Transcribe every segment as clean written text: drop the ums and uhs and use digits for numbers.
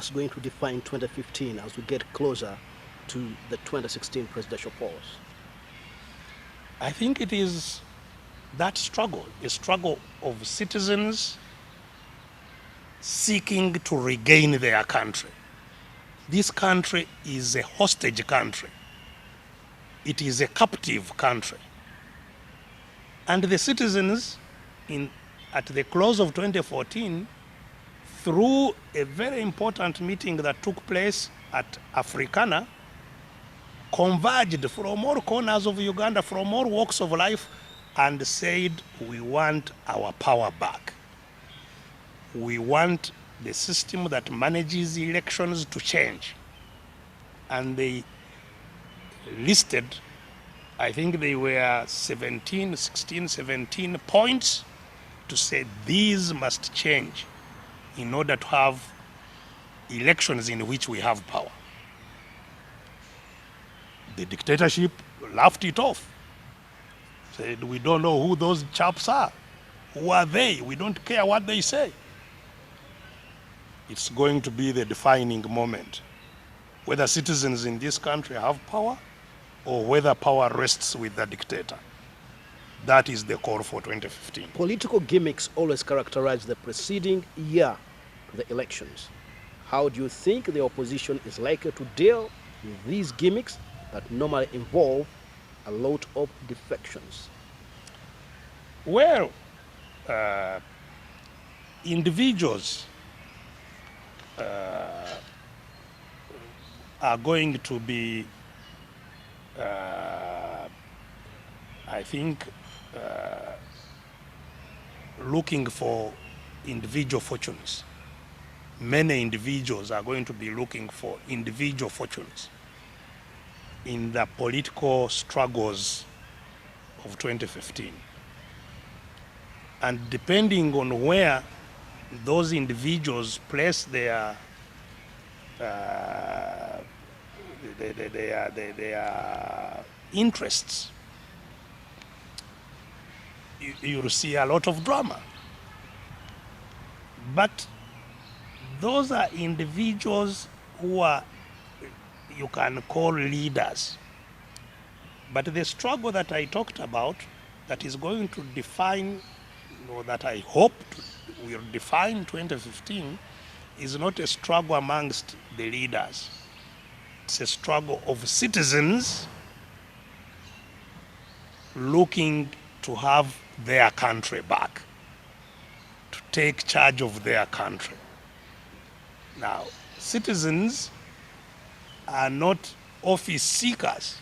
what's going to define 2015 as we get closer to the 2016 presidential polls? I think it is that struggle, a struggle of citizens seeking to regain their country. This country is a hostage country. It is a captive country. And the citizens, at the close of 2014, through a very important meeting that took place at Africana, converged from all corners of Uganda, from all walks of life, and said, we want our power back. We want the system that manages elections to change. And they listed, I think they were 16, 17 points to say these must change in order to have elections in which we have power. The dictatorship laughed it off, said, we don't know who those chaps are. Who are they? We don't care what they say. It's going to be the defining moment, whether citizens in this country have power or whether power rests with the dictator. That is the call for 2015. Political gimmicks always characterize the preceding year, the elections. How do you think the opposition is likely to deal with these gimmicks that normally involve a lot of defections? Well, individuals are going to be, I think, looking for individual fortunes. Many individuals are going to be looking for individual fortunes in the political struggles of 2015. And depending on where those individuals place their interests, you'll see a lot of drama. But those are individuals who are, you can call leaders. But the struggle that I talked about, that is going to define, or that I hope will define 2015, is not a struggle amongst the leaders. It's a struggle of citizens looking to have their country back, to take charge of their country. Now, citizens are not office seekers.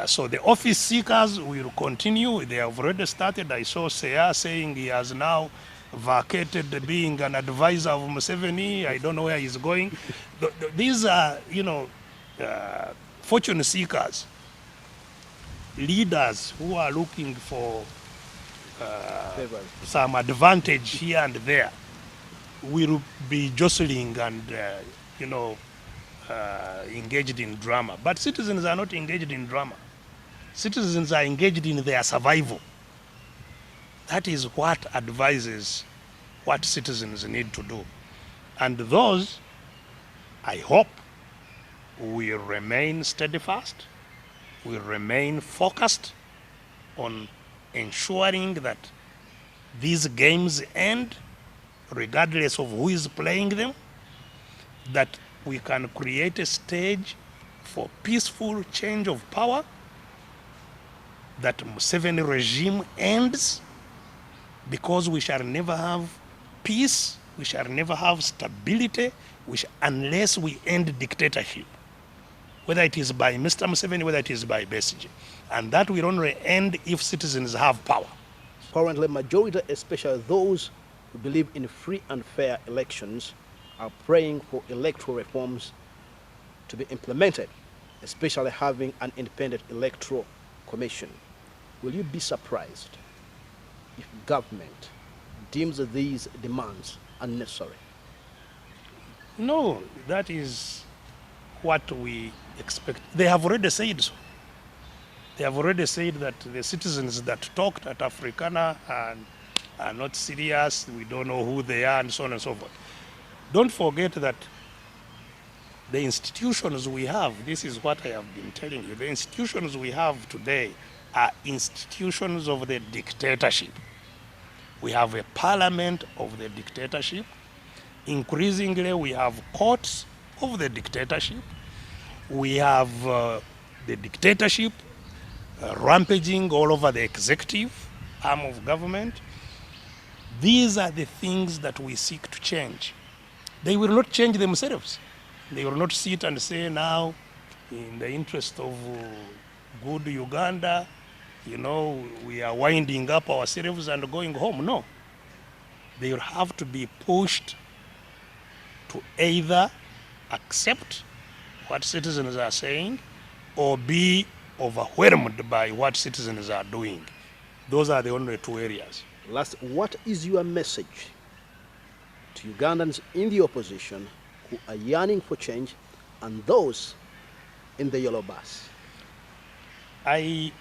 So the office seekers will continue. They have already started. I saw Seya saying he has now vacated being an advisor of Museveni. I don't know where he's going. These are, fortune seekers, leaders who are looking for some advantage here and there, will be jostling and, engaged in drama. But citizens are not engaged in drama. Citizens are engaged in their survival. That is what advises what citizens need to do. And those, I hope, will remain steadfast, will remain focused on ensuring that these games end, regardless of who is playing them, that we can create a stage for peaceful change of power, that Museveni regime ends, because we shall never have peace, we shall never have stability, unless we end dictatorship, whether it is by Mr. Museveni, whether it is by Besigye. And that will only end if citizens have power. Currently, majority, especially those who believe in free and fair elections, are praying for electoral reforms to be implemented, especially having an independent electoral commission. Will you be surprised if government deems these demands unnecessary? No, that is what we expect. They have already said so. They have already said that the citizens that talked at Africana are not serious, we don't know who they are, and so on and so forth. Don't forget that the institutions we have, this is what I have been telling you, the institutions we have today are institutions of the dictatorship. We have a parliament of the dictatorship. Increasingly, we have courts of the dictatorship. We have the dictatorship rampaging all over the executive arm of government. These are the things that we seek to change. They will not change themselves. They will not sit and say now, in the interest of good Uganda, we are winding up ourselves and going home. No. They will have to be pushed to either accept what citizens are saying or be overwhelmed by what citizens are doing. Those are the only two areas. Last, what is your message to Ugandans in the opposition who are yearning for change and those in the yellow bus? I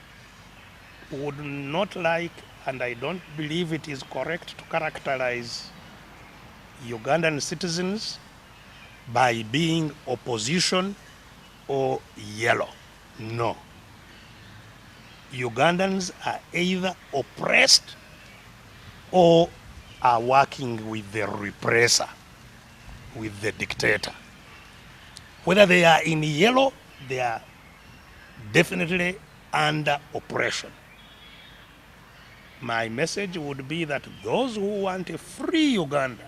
would not like, and I don't believe it is correct, to characterize Ugandan citizens by being opposition or yellow. No. Ugandans are either oppressed or are working with the repressor, with the dictator. Whether they are in yellow, they are definitely under oppression. My message would be that those who want a free Uganda,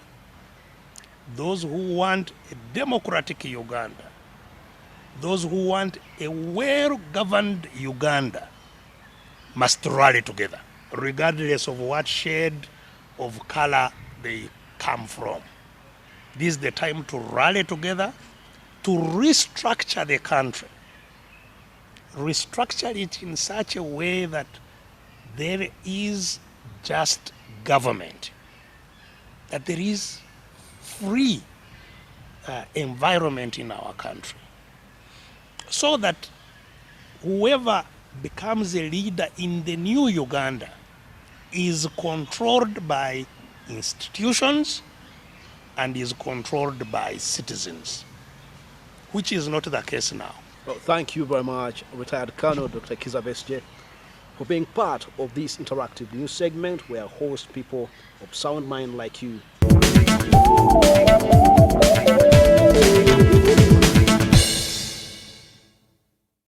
those who want a democratic Uganda, those who want a well-governed Uganda must rally together, regardless of what shade of color they come from. This is the time to rally together, to restructure the country. Restructure it in such a way that there is just government, that there is free environment in our country, so that whoever becomes a leader in the new Uganda is controlled by institutions and is controlled by citizens, which is not the case now. Well, thank you very much, retired Colonel Dr. Kiiza Besigye, for being part of this interactive news segment where I host people of sound mind like you.